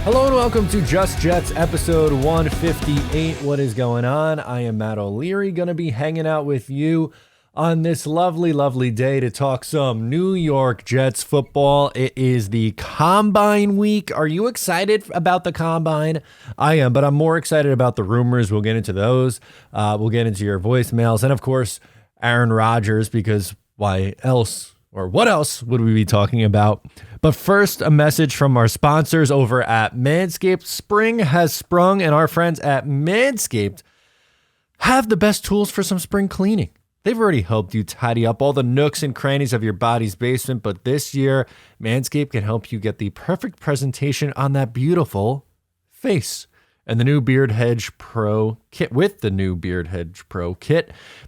Hello and welcome to Just Jets episode 158. What is going on? I am Matt O'Leary, going to be hanging out with you on this lovely day to talk some New York Jets football. It is the Combine week. Are you excited about the Combine? I am, but I'm more excited about the rumors. We'll get into those. We'll get into your voicemails. And of course, Aaron Rodgers, because why else? Or what else would we be talking about? But first, a message from our sponsors over at Manscaped. Spring has sprung, and our friends at Manscaped have the best tools for some spring cleaning. They've already helped you tidy up all the nooks and crannies of your body's basement, but this year, Manscaped can help you get the perfect presentation on that beautiful face. And the new Beard Hedge Pro kit,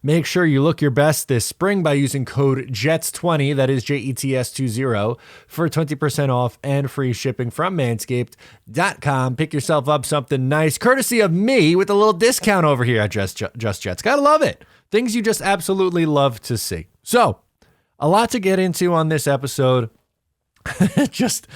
make sure you look your best this spring by using code JETS20, that is JETS20, for 20% off and free shipping from manscaped.com. Pick yourself up something nice, courtesy of me, with a little discount over here at Just Jets. Gotta love it. Things you just absolutely love to see. So, a lot to get into on this episode. Just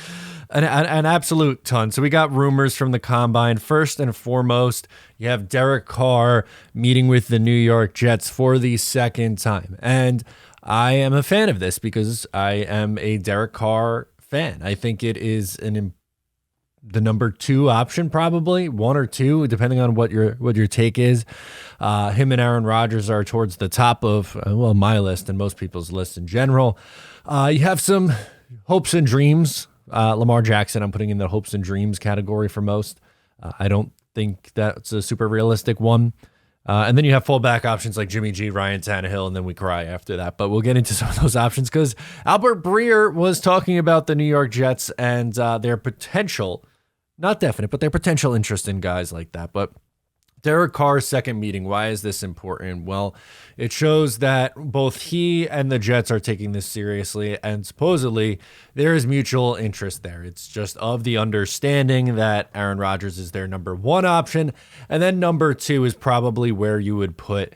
an absolute ton. So we got rumors from the Combine. First and foremost, you have Derek Carr meeting with the New York Jets for the second time. And I am a fan of this because I am a Derek Carr fan. I think it is the number 2 option, probably 1 or 2, depending on what your take is. Him and Aaron Rodgers are towards the top of my list and most people's list in general. You have some hopes and dreams. Lamar Jackson, I'm putting in the hopes and dreams category for most. I don't think that's a super realistic one. And then you have fallback options like Jimmy G, Ryan Tannehill, and then we cry after that. But we'll get into some of those options because Albert Breer was talking about the New York Jets and their potential, not definite, but their potential interest in guys like that. But Derek Carr's second meeting, why is this important? Well, it shows that both he and the Jets are taking this seriously, and supposedly there is mutual interest there. It's just of the understanding that Aaron Rodgers is their number 1 option, and then number 2 is probably where you would put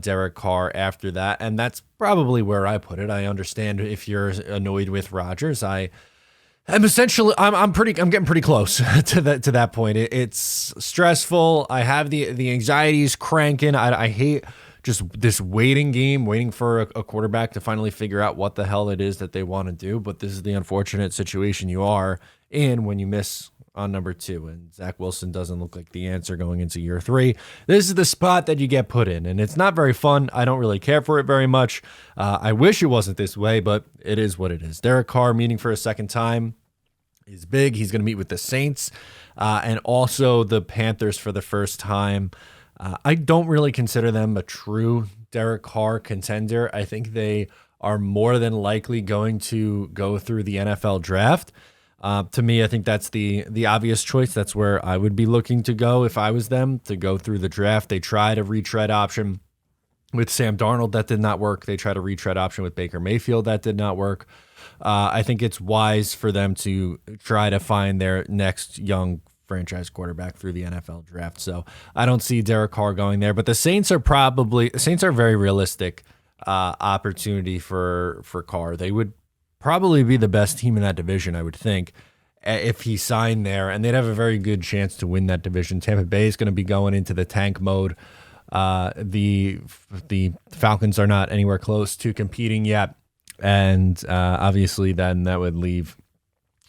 Derek Carr after that, and that's probably where I put it. I understand if you're annoyed with Rodgers. I'm getting pretty close to that point. It's stressful. I have the anxieties cranking. I hate just this waiting game, waiting for a quarterback to finally figure out what the hell it is that they want to do. But this is the unfortunate situation you are in when you miss on number 2, and Zach Wilson doesn't look like the answer going into year 3. This is the spot that you get put in, and it's not very fun. I don't really care for it very much. I wish it wasn't this way, but it is what it is. Derek Carr meeting for a second time is big. He's going to meet with the Saints and also the Panthers for the first time. I don't really consider them a true Derek Carr contender. I think they are more than likely going to go through the NFL draft. To me, I think that's the obvious choice. That's where I would be looking to go if I was them, to go through the draft. They tried a retread option with Sam Darnold. That did not work. They tried a retread option with Baker Mayfield. That did not work. I think it's wise for them to try to find their next young franchise quarterback through the NFL draft. So I don't see Derek Carr going there, but the Saints are very realistic opportunity for Carr. They would probably be the best team in that division, I would think, if he signed there, and they'd have a very good chance to win that division. Tampa Bay is going to be going into the tank mode. The Falcons are not anywhere close to competing yet. And obviously then that would leave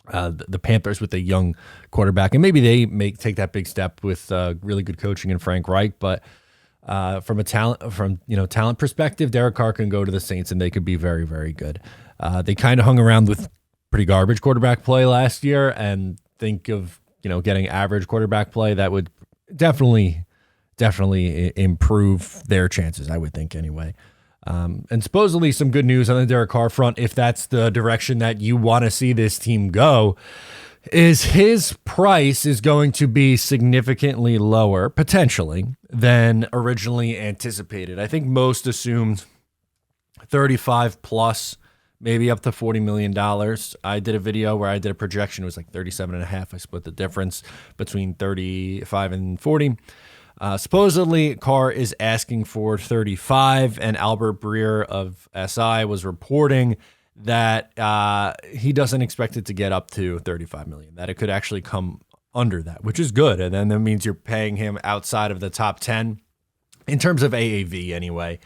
the Panthers with a young quarterback. And maybe they take that big step with really good coaching and Frank Reich. But from talent perspective, Derek Carr can go to the Saints and they could be very, very good. They kind of hung around with pretty garbage quarterback play last year, and think of getting average quarterback play. That would definitely improve their chances, I would think anyway. And supposedly some good news on the Derek Carr front, if that's the direction that you want to see this team go, is his price is going to be significantly lower, potentially, than originally anticipated. I think most assumed 35 plus, maybe up to $40 million. I did a video where I did a projection. It was like 37.5. I split the difference between 35 and 40. Supposedly, Carr is asking for 35, and Albert Breer of SI was reporting that he doesn't expect it to get up to 35 million, that it could actually come under that, which is good. And then that means you're paying him outside of the top 10 in terms of AAV anyway.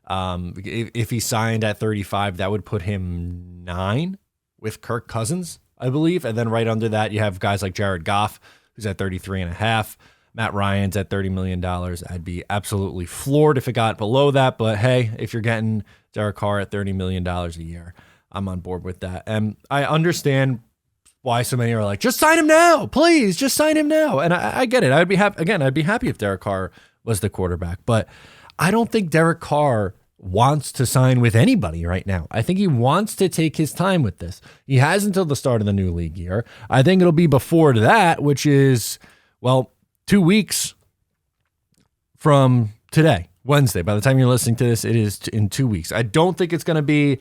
If he signed at 35, that would put him 9 with Kirk Cousins, I believe. And then right under that, you have guys like Jared Goff, who's at 33.5. Matt Ryan's at $30 million. I'd be absolutely floored if it got below that. But hey, if you're getting Derek Carr at $30 million a year, I'm on board with that. And I understand why so many are like, just sign him now, please, just sign him now. And I get it. I'd be happy. Again, I'd be happy if Derek Carr was the quarterback. But I don't think Derek Carr wants to sign with anybody right now. I think he wants to take his time with this. He has until the start of the new league year. I think it'll be before that, which is, 2 weeks from today, Wednesday. By the time you're listening to this, it is in 2 weeks. I don't think it's going to be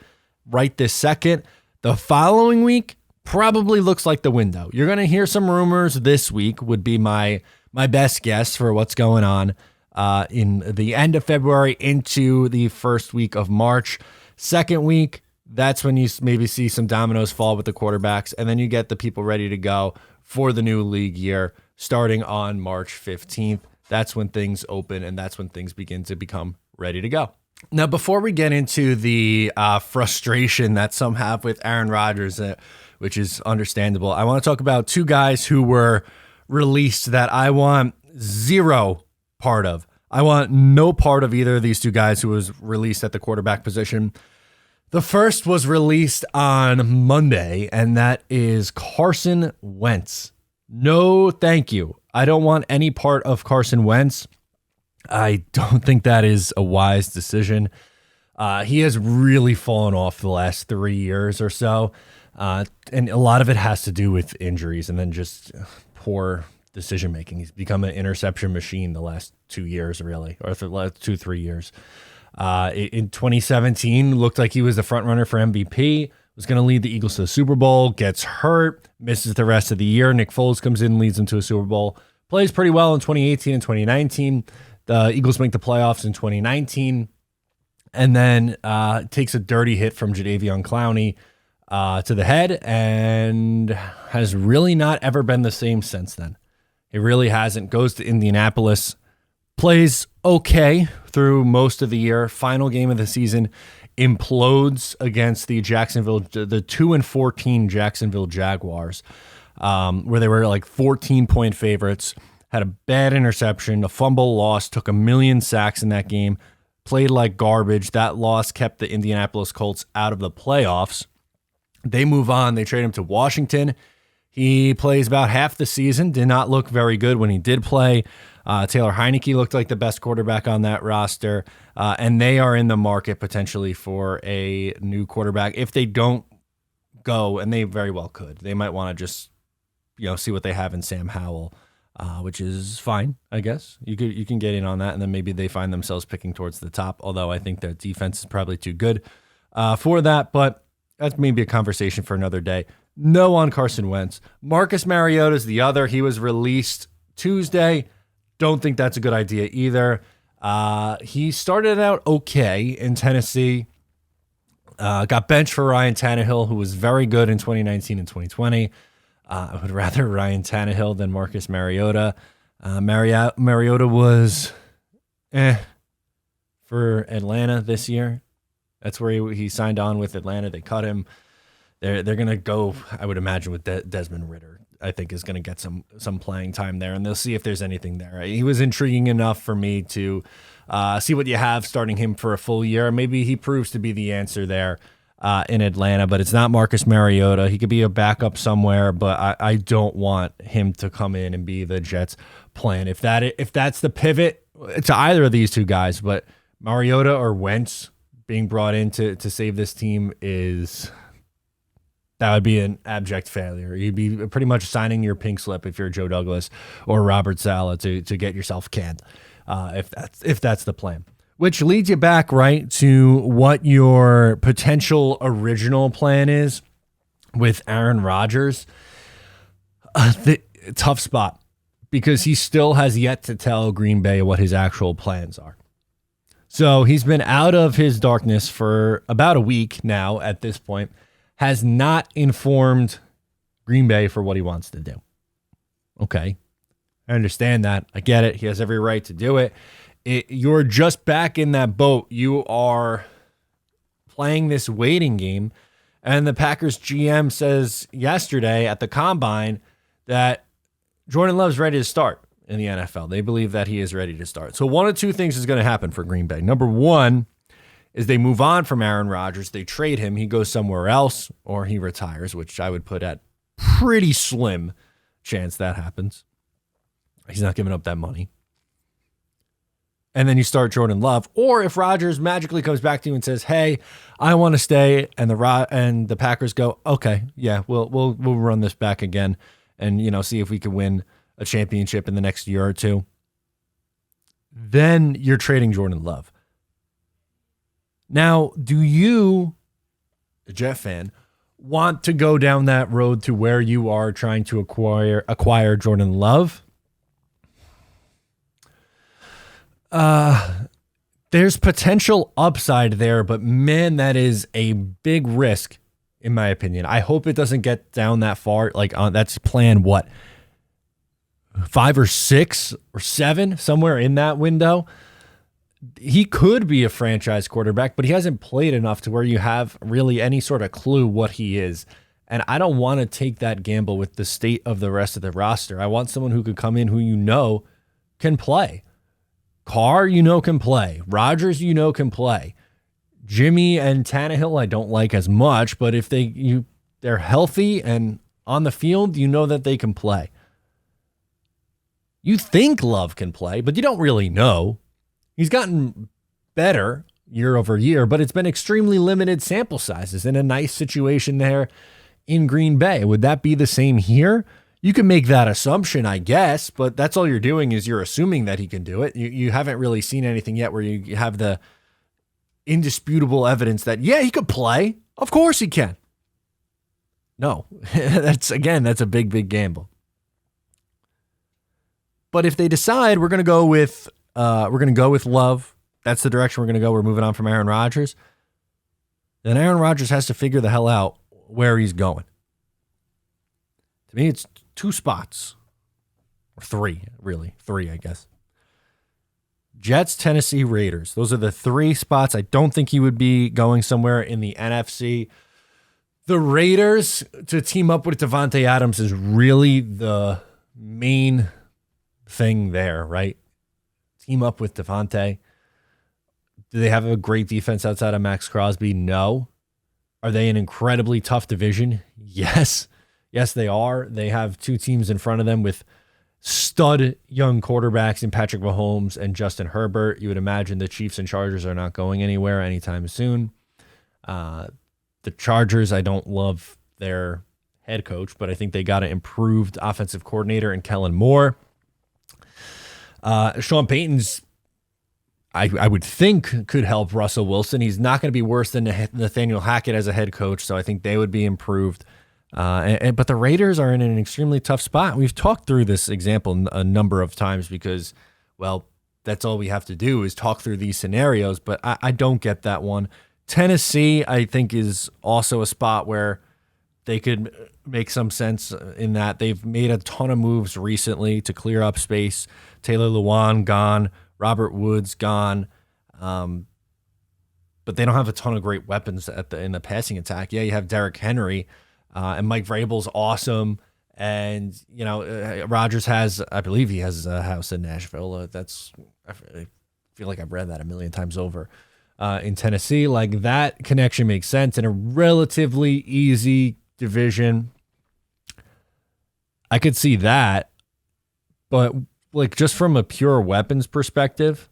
right this second. The following week probably looks like the window. You're going to hear some rumors this week would be my best guess for what's going on in the end of February into the first week of March. Second week, that's when you maybe see some dominoes fall with the quarterbacks, and then you get the people ready to go for the new league year starting on March 15th. That's when things open, and that's when things begin to become ready to go. Now, before we get into the frustration that some have with Aaron Rodgers, which is understandable, I want to talk about 2 guys who were released that I want zero part of. I want no part of either of these 2 guys who was released at the quarterback position. The first was released on Monday, and that is Carson Wentz. No, thank you. I don't want any part of Carson Wentz. I don't think that is a wise decision. He has really fallen off the last 3 years or so, and a lot of it has to do with injuries and then just poor decision making. He's become an interception machine the last 2 years, really, or the last 2-3 years. In 2017, looked like he was the front runner for MVP, was going to lead the Eagles to the Super Bowl, gets hurt, misses the rest of the year. Nick Foles comes in, leads them to a Super Bowl, plays pretty well in 2018 and 2019. The Eagles make the playoffs in 2019, and then takes a dirty hit from Jadeveon Clowney to the head, and has really not ever been the same since then. It really hasn't. Goes to Indianapolis, plays okay through most of the year. Final game of the season, implodes against the 2-14 Jacksonville Jaguars, where they were like 14-point favorites. Had a bad interception, a fumble loss, took 1 million sacks in that game, played like garbage. That loss kept the Indianapolis Colts out of the playoffs. They move on. They trade him to Washington. He plays about half the season, did not look very good when he did play. Taylor Heineke looked like the best quarterback on that roster, and they are in the market potentially for a new quarterback. If they don't go, and they very well could, they might want to just see what they have in Sam Howell, which is fine, I guess. You can get in on that, and then maybe they find themselves picking towards the top, although I think their defense is probably too good for that, but that's maybe a conversation for another day. No on Carson Wentz. Marcus Mariota is the other. He was released Tuesday. Don't think that's a good idea either. He started out okay in Tennessee. Got benched for Ryan Tannehill, who was very good in 2019 and 2020. I would rather Ryan Tannehill than Marcus Mariota. Mariota was for Atlanta this year. That's where he signed on with Atlanta. They cut him. They're going to go, I would imagine, with Desmond Ridder. I think is going to get some playing time there, and they'll see if there's anything there. He was intriguing enough for me to see what you have starting him for a full year. Maybe he proves to be the answer there in Atlanta, but it's not Marcus Mariota. He could be a backup somewhere, but I don't want him to come in and be the Jets' plan. If that's the pivot to either of these 2 guys, but Mariota or Wentz being brought in to save this team that would be an abject failure. You'd be pretty much signing your pink slip if you're Joe Douglas or Robert Saleh to get yourself canned, if that's the plan. Which leads you back right to what your potential original plan is with Aaron Rodgers. Tough spot, because he still has yet to tell Green Bay what his actual plans are. So he's been out of his darkness for about a week now at this point. Has not informed Green Bay for what he wants to do. Okay. I understand that. I get it. He has every right to do it. You're just back in that boat. You are playing this waiting game. And the Packers GM says yesterday at the Combine that Jordan Love's ready to start in the NFL. They believe that he is ready to start. So one of two things is going to happen for Green Bay. Number one is they move on from Aaron Rodgers. They trade him. He goes somewhere else or he retires, which I would put at pretty slim chance that happens. He's not giving up that money. And then you start Jordan Love. Or if Rodgers magically comes back to you and says, "Hey, I want to stay," and the Packers go, "Okay, yeah, we'll run this back again, and see if we can win a championship in the next year or two." Then you're trading Jordan Love. Now, do you, a Jet fan, want to go down that road to where you are trying to acquire Jordan Love? There's potential upside there, but man, that is a big risk, in my opinion. I hope it doesn't get down that far. That's plan 5 or 6 or 7, somewhere in that window. He could be a franchise quarterback, but he hasn't played enough to where you have really any sort of clue what he is. And I don't want to take that gamble with the state of the rest of the roster. I want someone who could come in who can play. Carr, can play. Rodgers, can play. Jimmy and Tannehill, I don't like as much, but if they're healthy and on the field, that they can play. You think Love can play, but you don't really know. He's gotten better year over year, but it's been extremely limited sample sizes in a nice situation there in Green Bay. Would that be the same here? You can make that assumption, I guess, but that's all you're doing is you're assuming that he can do it. You haven't really seen anything yet where you have the indisputable evidence that, yeah, he could play. Of course he can. No, that's a big, big gamble. But if they decide we're going to go with Love, that's the direction we're going to go. We're moving on from Aaron Rodgers. Then Aaron Rodgers has to figure the hell out where he's going. To me, it's 2 spots. Or 3, really. 3, I guess. Jets, Tennessee, Raiders. Those are the 3 spots. I don't think he would be going somewhere in the NFC. The Raiders, to team up with Davante Adams, is really the main thing there, right? Team up with Davante. Do they have a great defense outside of Max Crosby? No. Are they an incredibly tough division? Yes. Yes, they are. They have 2 teams in front of them with stud young quarterbacks in Patrick Mahomes and Justin Herbert. You would imagine the Chiefs and Chargers are not going anywhere anytime soon. The Chargers, I don't love their head coach, but I think they got an improved offensive coordinator in Kellen Moore. Sean Payton's, I would think, could help Russell Wilson. He's not going to be worse than Nathaniel Hackett as a head coach, so I think they would be improved. But the Raiders are in an extremely tough spot. We've talked through this example a number of times because, well, that's all we have to do is talk through these scenarios, but I don't get that one. Tennessee, I think, is also a spot where they could make some sense in that they've made a ton of moves recently to clear up space. Taylor Lewan gone, Robert Woods gone, but they don't have a ton of great weapons in the passing attack. Yeah, you have Derrick Henry, and Mike Vrabel's awesome, and Rodgers I believe he has a house in Nashville. I feel like I've read that a million times over. In Tennessee, like that connection makes sense in a relatively easy division. I could see that, but like just from a pure weapons perspective,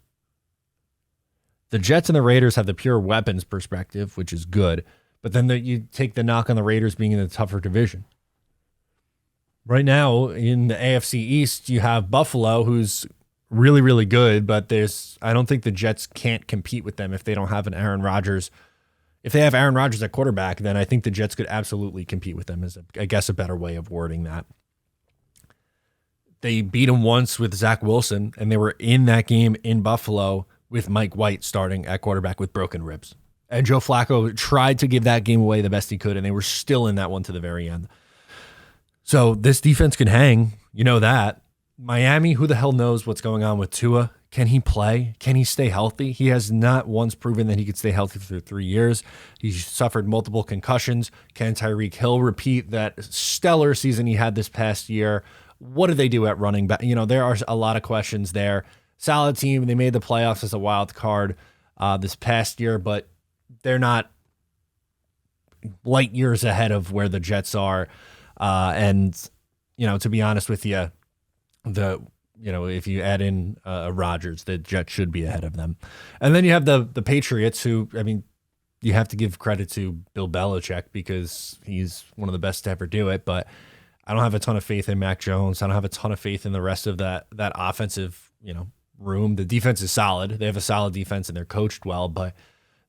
the Jets and the Raiders have the pure weapons perspective, which is good. But then you take the knock on the Raiders being in the tougher division. Right now in the AFC East, you have Buffalo, who's really, really good, but I don't think the Jets can't compete with them if they don't have an Aaron Rodgers. If they have Aaron Rodgers at quarterback, then I think the Jets could absolutely compete with them, is I guess a better way of wording that. They beat them once with Zach Wilson, and they were in that game in Buffalo with Mike White starting at quarterback with broken ribs. And Joe Flacco tried to give that game away the best he could, and they were still in that one to the very end. So this defense can hang. You know that. Miami, who the hell knows what's going on with Tua? Can he play? Can he stay healthy? He has not once proven that he could stay healthy for 3 years. He's suffered multiple concussions. Can Tyreek Hill repeat that stellar season he had this past year? What do they do at running back? There are a lot of questions there. Solid team. They made the playoffs as a wild card this past year, but they're not light years ahead of where the Jets are. To be honest with you, if you add in Rodgers, the Jets should be ahead of them. And then you have the Patriots, who, you have to give credit to Bill Belichick because he's one of the best to ever do it. But I don't have a ton of faith in Mac Jones. I don't have a ton of faith in the rest of that offensive, room. The defense is solid. They have a solid defense and they're coached well, but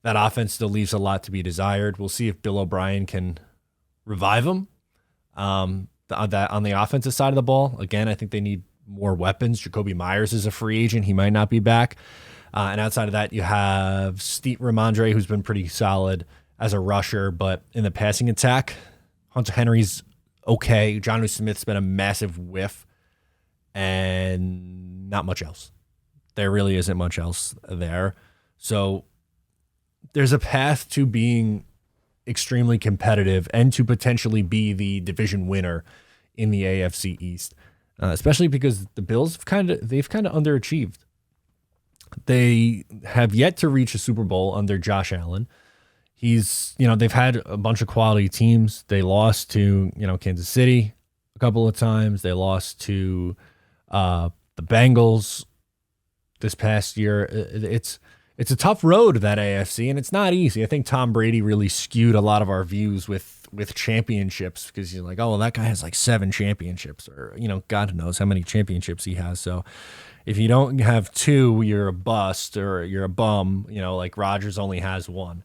that offense still leaves a lot to be desired. We'll see if Bill O'Brien can revive them. On the offensive side of the ball, again, I think they need more weapons. Jacoby Myers is a free agent. He might not be back. And outside of that, you have Steve Ramondre, who's been pretty solid as a rusher, but in the passing attack, Hunter Henry's okay. Jonnu Smith's been a massive whiff, and not much else. There really isn't much else there. So there's a path to being extremely competitive and to potentially be the division winner in the AFC East, especially because the Bills they've kind of underachieved. They have yet to reach a Super Bowl under Josh Allen. They've had a bunch of quality teams. They lost to, Kansas City a couple of times. They lost to the Bengals this past year. It's a tough road, that AFC, and it's not easy. I think Tom Brady really skewed a lot of our views with championships, because you're like, oh, well, that guy has like 7 championships, or, God knows how many championships he has. So if you don't have 2, you're a bust or you're a bum, like Rodgers only has 1.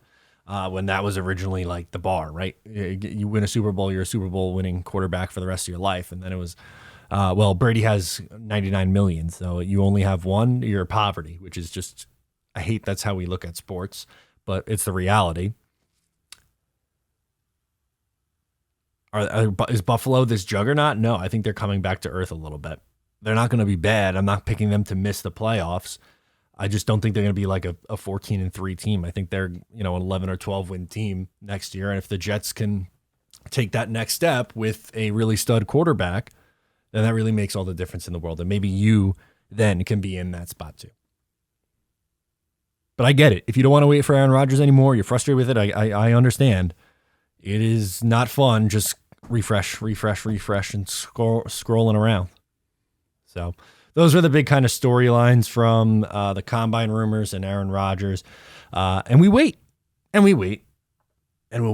When that was originally like the bar, right? You win a Super Bowl, you're a Super Bowl winning quarterback for the rest of your life. And then it was, Brady has 99 million. So you only have 1, you're poverty, which is just, I hate that's how we look at sports, but it's the reality. Is Buffalo this juggernaut? No, I think they're coming back to earth a little bit. They're not going to be bad. I'm not picking them to miss the playoffs. I just don't think they're going to be like a 14-3 team. I think they're, an 11 or 12 win team next year. And if the Jets can take that next step with a really stud quarterback, then that really makes all the difference in the world. And maybe you then can be in that spot too. But I get it. If you don't want to wait for Aaron Rodgers anymore, you're frustrated with it. I understand. It is not fun just refresh, and scrolling around. So those are the big kind of storylines from the combine rumors and Aaron Rodgers. And we wait, and we'll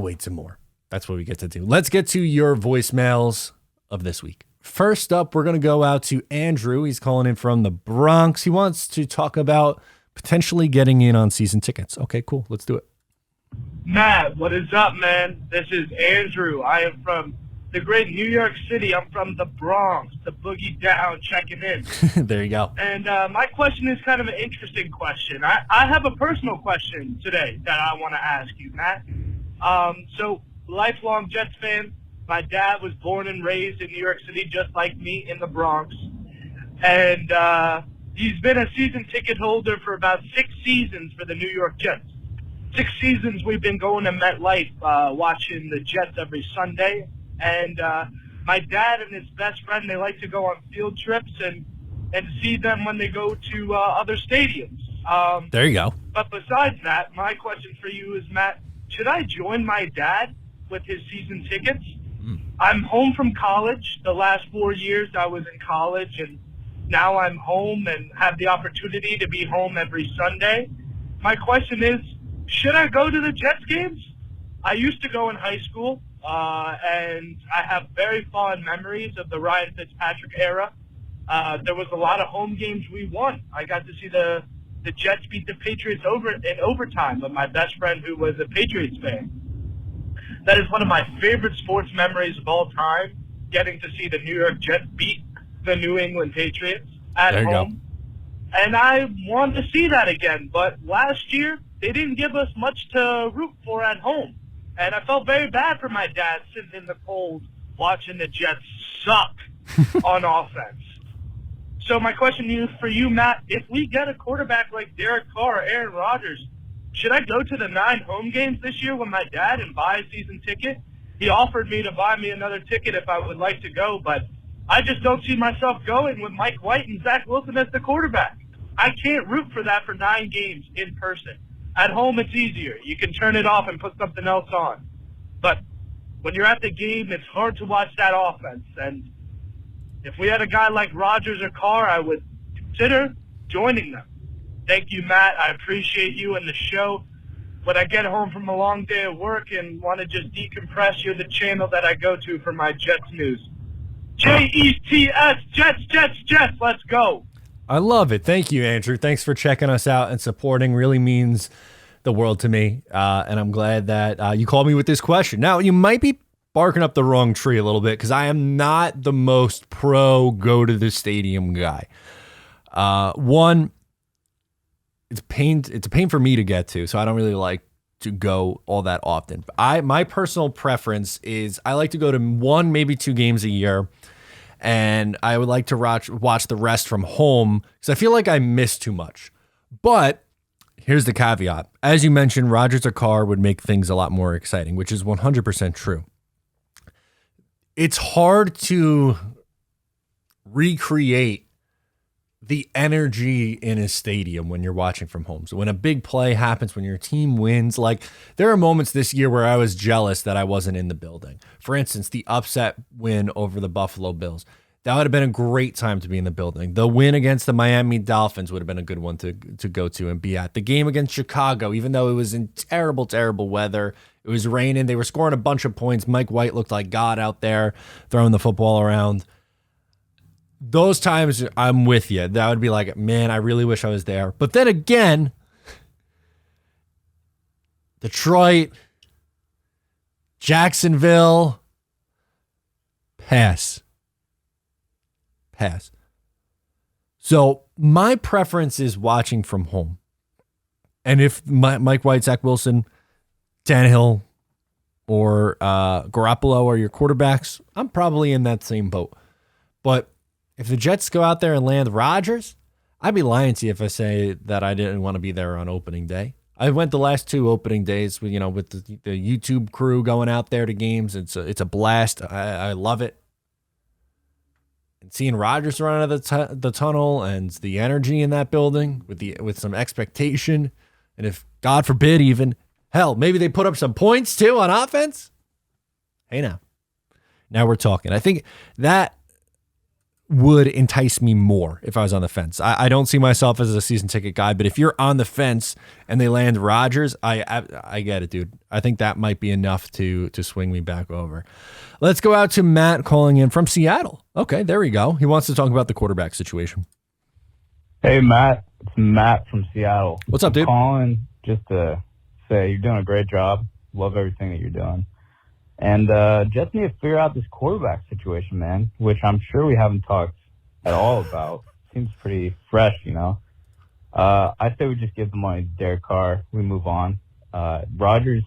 wait some more. That's what we get to do. Let's get to your voicemails of this week. First up, we're going to go out to Andrew. He's calling in from the Bronx. He wants to talk about potentially getting in on season tickets. Okay, cool. Let's do it. Matt, what is up, man? This is Andrew. I am from the great New York City. I'm from the Bronx, the boogie down, checking in. There you go. And my question is kind of an interesting question. I have a personal question today that I want to ask you, Matt. So, lifelong Jets fan. My dad was born and raised in New York City, just like me, in the Bronx. And he's been a season ticket holder for about 6 seasons for the New York Jets. 6 seasons we've been going to MetLife watching the Jets every Sunday. And my dad and his best friend, they like to go on field trips and see them when they go to other stadiums. There you go. But besides that, my question for you is, Matt, should I join my dad with his season tickets? I'm home from college. The last 4 years I was in college, and now I'm home and have the opportunity to be home every Sunday. My question is, should I go to the Jets games? I used to go in high school, and I have very fond memories of the Ryan Fitzpatrick era. There was a lot of home games we won. I got to see the Jets beat the Patriots in overtime with my best friend who was a Patriots fan. That is one of my favorite sports memories of all time, getting to see the New York Jets beat the New England Patriots at home. And I want to see that again. But last year, they didn't give us much to root for at home. And I felt very bad for my dad sitting in the cold watching the Jets suck on offense. So my question for you, Matt, if we get a quarterback like Derek Carr or Aaron Rodgers, should I go to the 9 home games this year with my dad and buy a season ticket? He offered me to buy me another ticket if I would like to go, but I just don't see myself going with Mike White and Zach Wilson as the quarterback. I can't root for that for 9 games in person. At home, it's easier. You can turn it off and put something else on. But when you're at the game, it's hard to watch that offense. And if we had a guy like Rodgers or Carr, I would consider joining them. Thank you, Matt. I appreciate you and the show. When I get home from a long day of work and want to just decompress, you're the channel that I go to for my Jets news. Jets, Jets, let's go. I love it. Thank you, Andrew. Thanks for checking us out and supporting. Really means the world to me. And I'm glad that you called me with this question. Now, you might be barking up the wrong tree a little bit because I am not the most pro go to the stadium guy. One, it's a pain for me to get to, so I don't really like to go all that often. My personal preference is I like to go to 1, maybe 2 games a year, and I would like to watch the rest from home because I feel like I miss too much. But here's the caveat. As you mentioned, Rodgers or Carr would make things a lot more exciting, which is 100% true. It's hard to recreate the energy in a stadium when you're watching from home. So when a big play happens, when your team wins, like there are moments this year where I was jealous that I wasn't in the building. For instance, the upset win over the Buffalo Bills. That would have been a great time to be in the building. The win against the Miami Dolphins would have been a good one to go to and be at. The game against Chicago, even though it was in terrible, terrible weather, it was raining, they were scoring a bunch of points. Mike White looked like God out there throwing the football around. Those times I'm with you. That would be like, man, I really wish I was there. But then again, Detroit, Jacksonville, pass. So my preference is watching from home. And if Mike White, Zach Wilson, Tannehill, or Garoppolo are your quarterbacks, I'm probably in that same boat. But if the Jets go out there and land Rodgers, I'd be lying to you if I say that I didn't want to be there on opening day. I went the last 2 opening days with the YouTube crew going out there to games. It's a blast. I love it. And seeing Rodgers run out of the tunnel and the energy in that building with some expectation, and if God forbid even hell, maybe they put up some points too on offense. Hey now we're talking. I think that would entice me more if I was on the fence. I don't see myself as a season ticket guy, but if you're on the fence and they land Rodgers, I get it, dude. I think that might be enough to swing me back over. Let's go out to Matt calling in from Seattle. Okay, there we go. He wants to talk about the quarterback situation. Hey, Matt. It's Matt from Seattle. What's up, dude? I'm calling just to say you're doing a great job. Love everything that you're doing. And Jets need to figure out this quarterback situation, man, which I'm sure we haven't talked at all about. Seems pretty fresh, I say we just give the money to Derek Carr. We move on. Rodgers,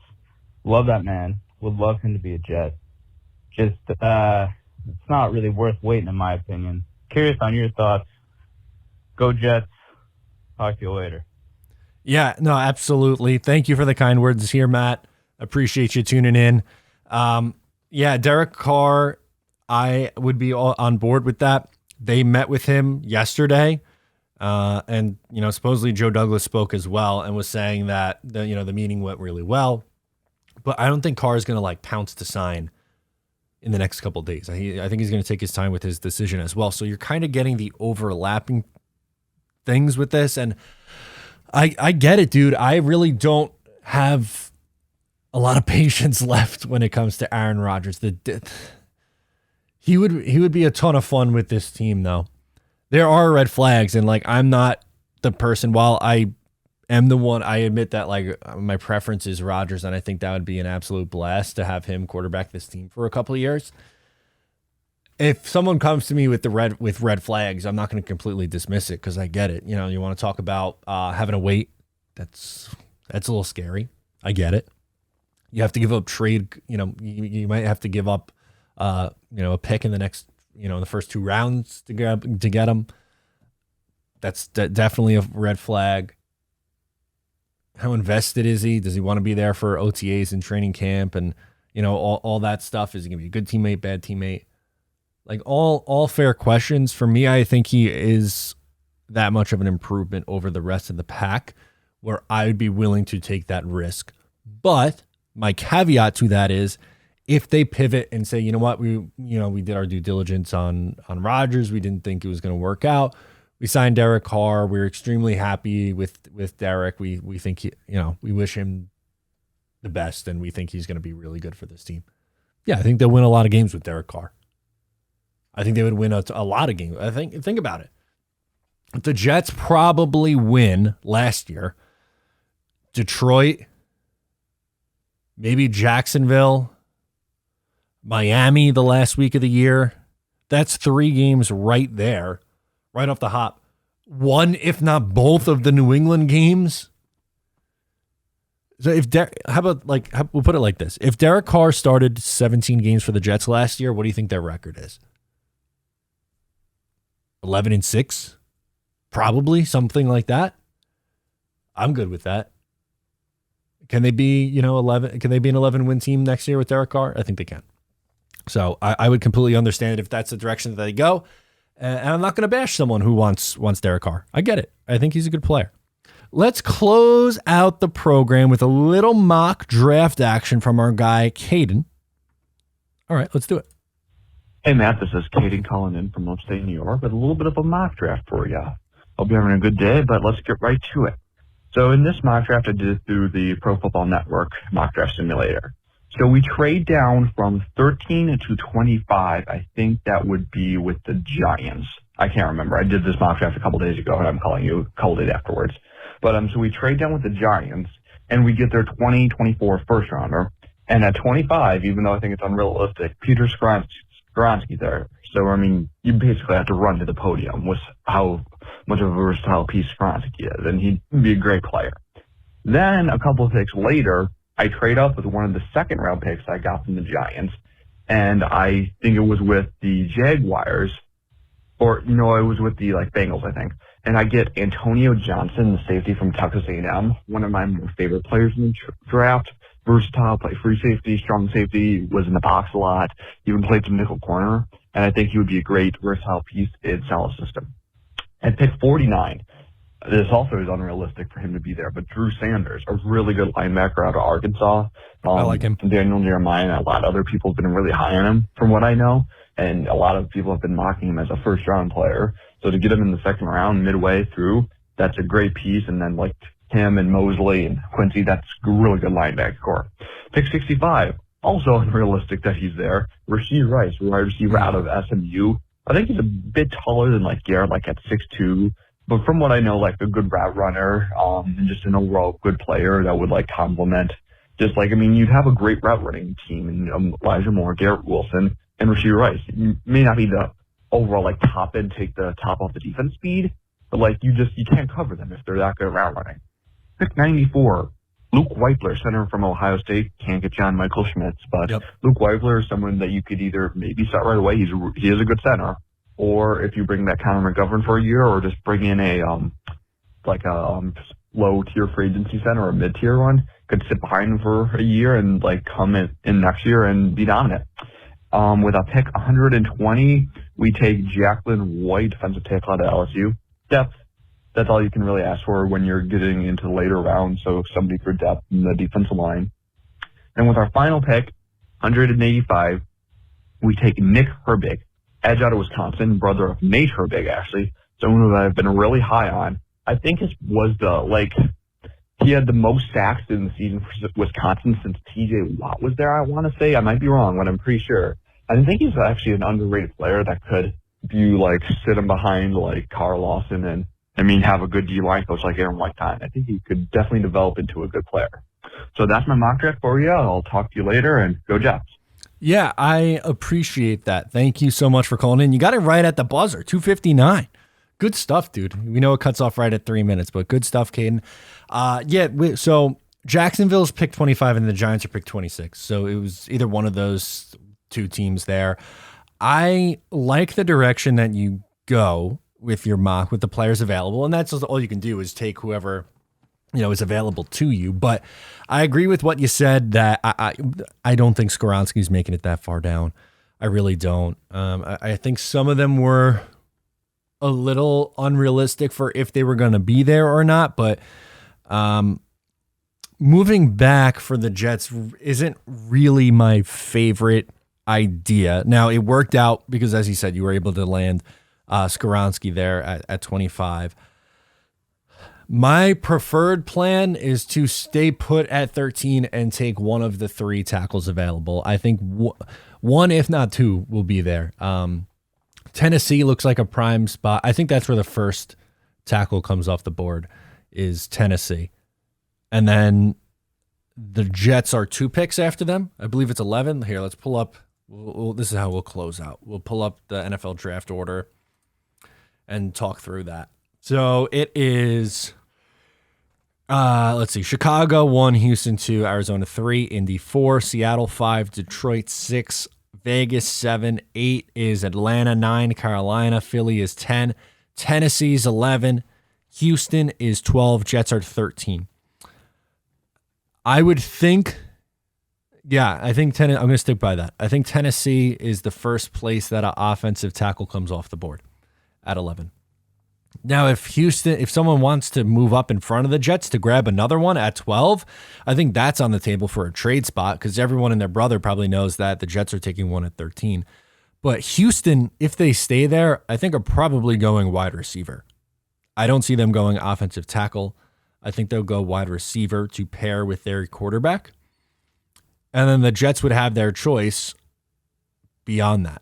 love that man. Would love him to be a Jet. Just, it's not really worth waiting, in my opinion. Curious on your thoughts. Go Jets. Talk to you later. Yeah, no, absolutely. Thank you for the kind words here, Matt. Appreciate you tuning in. Yeah, Derek Carr, I would be on board with that. They met with him yesterday, and supposedly Joe Douglas spoke as well and was saying that the meeting went really well. But I don't think Carr is going to pounce to sign in the next couple of days. I think he's going to take his time with his decision as well. So you're kind of getting the overlapping things with this, and I get it, dude. I really don't have a lot of patience left when it comes to Aaron Rodgers. He would be a ton of fun with this team, though. There are red flags, and I'm not the person. While I am the one, I admit that my preference is Rodgers, and I think that would be an absolute blast to have him quarterback this team for a couple of years. If someone comes to me with red flags, I'm not going to completely dismiss it because I get it. You want to talk about having to wait. That's a little scary. I get it. You have to give up trade. You might have to give up, a pick in the next in the first 2 rounds to get him. That's definitely a red flag. How invested is he? Does he want to be there for OTAs and training camp and, all that stuff? Is he going to be a good teammate, bad teammate? Like all fair questions. For me, I think he is that much of an improvement over the rest of the pack where I would be willing to take that risk. But my caveat to that is if they pivot and say, you know what, we did our due diligence on Rodgers. We didn't think it was going to work out. We signed Derek Carr. We're extremely happy with Derek. We think we wish him the best, and we think he's going to be really good for this team. Yeah, I think they'll win a lot of games with Derek Carr. I think they would win a lot of games. Think about it. The Jets probably win last year. Detroit, maybe Jacksonville, Miami the last week of the year. That's 3 games right there. Right off the hop. 1, if not both, of the New England games. So we'll put it like this. If Derek Carr started 17 games for the Jets last year, what do you think their record is? 11-6? Probably something like that. I'm good with that. Can they be, 11? Can they be an 11-win team next year with Derek Carr? I think they can. So I would completely understand if that's the direction that they go. And I'm not going to bash someone who wants Derek Carr. I get it. I think he's a good player. Let's close out the program with a little mock draft action from our guy, Caden. All right, let's do it. Hey, Matt, this is Caden calling in from upstate New York with a little bit of a mock draft for you. Hope you're having a good day, but let's get right to it. So in this mock draft, I did it through the Pro Football Network mock draft simulator. So we trade down from 13 to 25. I think that would be with the Giants. I can't remember. I did this mock draft a couple days ago, and I'm calling you a couple days afterwards. But so we trade down with the Giants, and we get their 2024 first rounder. And at 25, even though I think it's unrealistic, Peter Skoronski there. So, I mean, you basically have to run to the podium with how much of a versatile piece Skoronski is, and he'd be a great player. Then a couple of picks later, I trade up with one of the second-round picks I got from the Giants, and I think it was with the Jaguars, or, it was with the, Bengals, I think. And I get Antonio Johnson, the safety from Texas A&M, one of my more favorite players in the draft. Versatile, play free safety, strong safety, was in the box a lot, even played some nickel corner, and I think he would be a great versatile piece in Sal's system. At pick 49, this also is unrealistic for him to be there, but Drew Sanders, a really good linebacker out of Arkansas. I like him. Daniel Jeremiah and a lot of other people have been really high on him, from what I know, and a lot of people have been mocking him as a first-round player. So to get him in the second round midway through, that's a great piece, and then him and Mosley and Quincy, that's a really good linebacker core. Pick 65, also unrealistic that he's there. Rashee Rice, wide receiver out of SMU. I think he's a bit taller than Garrett, at 6'2", but from what I know, a good route runner, and just an overall good player that would complement. You'd have a great route running team in Elijah Moore, Garrett Wilson, and Rashee Rice. You may not be the overall top end, take the top off the defense speed, but you can't cover them if they're that good at route running. Pick 94, Luke Weipler, center from Ohio State. Can't get John Michael Schmitz, but yep. Luke Weipler is someone that you could either maybe start right away. He is a good center, or if you bring back Connor McGovern for a year, or just bring in a low tier free agency center or a mid tier one, could sit behind him for a year and come in next year and be dominant. With a pick 120, we take Jacqueline White, defensive tackle out of LSU. Depth. That's all you can really ask for when you're getting into the later rounds, so somebody for depth in the defensive line. And with our final pick, 185, we take Nick Herbig, edge out of Wisconsin, brother of Nate Herbig, actually, someone who I've been really high on. I think he had the most sacks in the season for Wisconsin since TJ Watt was there, I want to say. I might be wrong, but I'm pretty sure. I think he's actually an underrated player that could, if you sit him behind Carl Lawson and have a good D-line coach like Aaron Whiteheim. I think he could definitely develop into a good player. So that's my mock draft for you. I'll talk to you later, and go Jets. Yeah, I appreciate that. Thank you so much for calling in. You got it right at the buzzer, 2:59. Good stuff, dude. We know it cuts off right at 3 minutes, but good stuff, Caden. So Jacksonville's pick 25 and the Giants are pick 26. So it was either one of those two teams there. I like the direction that you go with your mock with the players available, and that's all you can do is take whoever is available to you. But I agree with what you said that I don't think Skoronski's making it that far down. I really don't. I think some of them were a little unrealistic for if they were going to be there or not. But moving back for the Jets isn't really my favorite idea. Now, it worked out because, as you said, you were able to land Skoronski there at 25. My preferred plan is to stay put at 13 and take one of the 3 tackles available. I think one, if not 2, will be there. Tennessee looks like a prime spot. I think that's where the first tackle comes off the board is Tennessee. And then the Jets are 2 picks after them. I believe it's 11. Here, let's pull up. This is how we'll close out. We'll pull up the NFL draft order and talk through that. So it is, let's see, Chicago 1, Houston 2, Arizona 3, Indy 4, Seattle 5, Detroit 6, Vegas 7, 8 is Atlanta, 9, Carolina, Philly is 10, Tennessee's 11, Houston is 12, Jets are 13. I would think, I'm going to stick by that. I think Tennessee is the first place that an offensive tackle comes off the board at 11. Now, if someone wants to move up in front of the Jets to grab another one at 12, I think that's on the table for a trade spot because everyone and their brother probably knows that the Jets are taking one at 13. But Houston, if they stay there, I think are probably going wide receiver. I don't see them going offensive tackle. I think they'll go wide receiver to pair with their quarterback. And then the Jets would have their choice beyond that,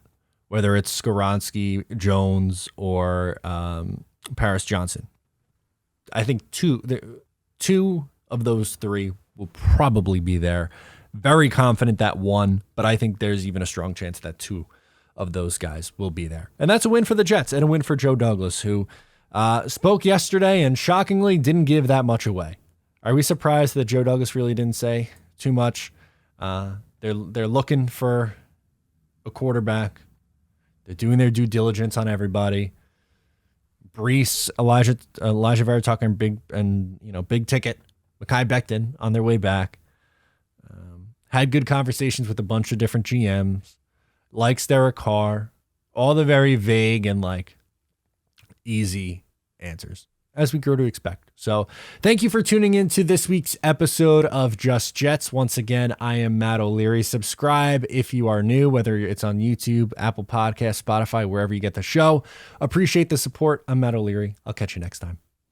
whether it's Skoronski, Jones, or Paris Johnson. I think two of those 3 will probably be there. Very confident that 1, but I think there's even a strong chance that 2 of those guys will be there. And that's a win for the Jets and a win for Joe Douglas, who spoke yesterday and shockingly didn't give that much away. Are we surprised that Joe Douglas really didn't say too much? They're looking for a quarterback. They're doing their due diligence on everybody. Brees, Elijah Vera Tucker, big ticket. Mekhi Becton on their way back. Had good conversations with a bunch of different GMs. Likes Derek Carr. All the very vague and easy answers, as we grow to expect. So thank you for tuning in to this week's episode of Just Jets. Once again, I am Matt O'Leary. Subscribe if you are new, whether it's on YouTube, Apple Podcasts, Spotify, wherever you get the show. Appreciate the support. I'm Matt O'Leary. I'll catch you next time.